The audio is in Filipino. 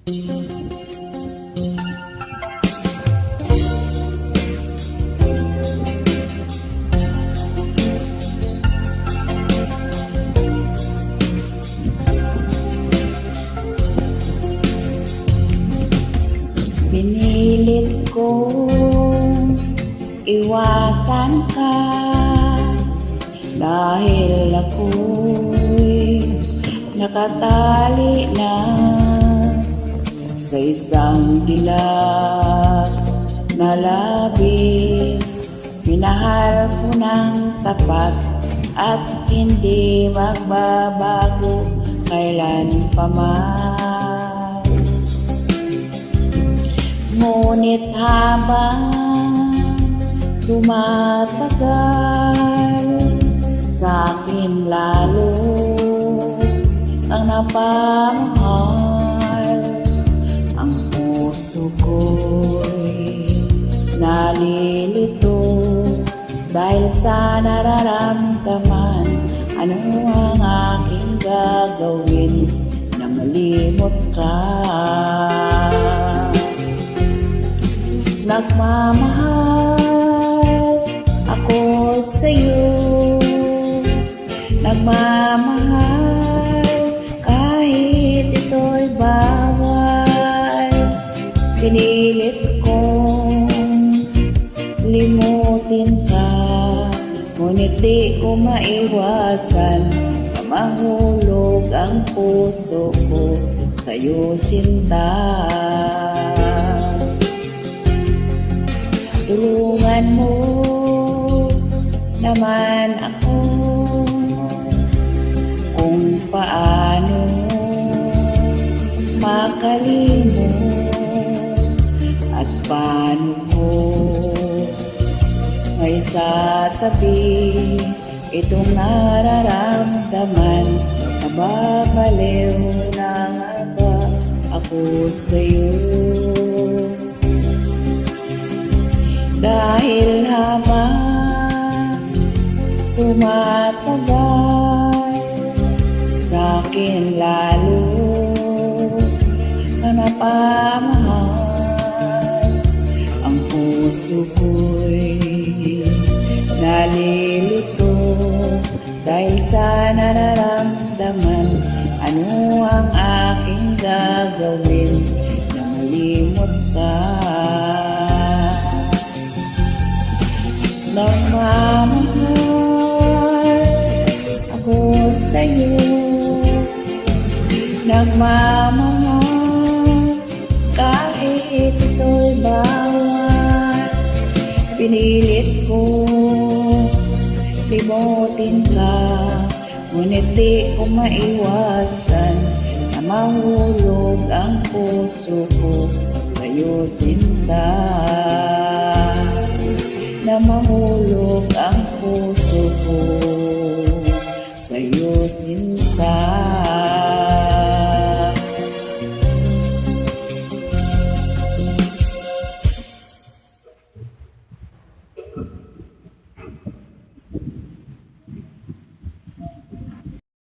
Pinilit kong iwasan ka dahil ako'y nakatali na sa isang dilag na labis. Minahal ko ng tapat at hindi magbabago kailan pa man. Ngunit habang tumatagal, sa akin lalo ang napamahal. Ang puso ko'y nalilito dahil sa nararamdaman. Ano ang aking gagawin na malimot ka? Nagmamahal ako sa'yo, nagmamahal kahit ito'y bawal. Pinilit kong limutin ka, ngunit di ko maiwasan na mahulog ang puso ko sa'yo, sinta. Tulungan mo naman ako kung paano makalimot at paano ko may sa tabi itong nararamdaman. Nababaliw na nga ba ako sa'yo? Dahil habang tumatagal, sa akin lalo na napamahal. Ang puso ko'y nalilito dahil sa nararamdaman. Ano ang aking gagawin na malimot ka? Nagmamahal ako sa'yo, nagmamahal kahit ito'y bawal. Pinilit ko limutin ka, ngunit di ko maiwasan na mahulog ang puso ko sa'yo, sinta. Na mahulog ang puso ko sa'yo, sinta.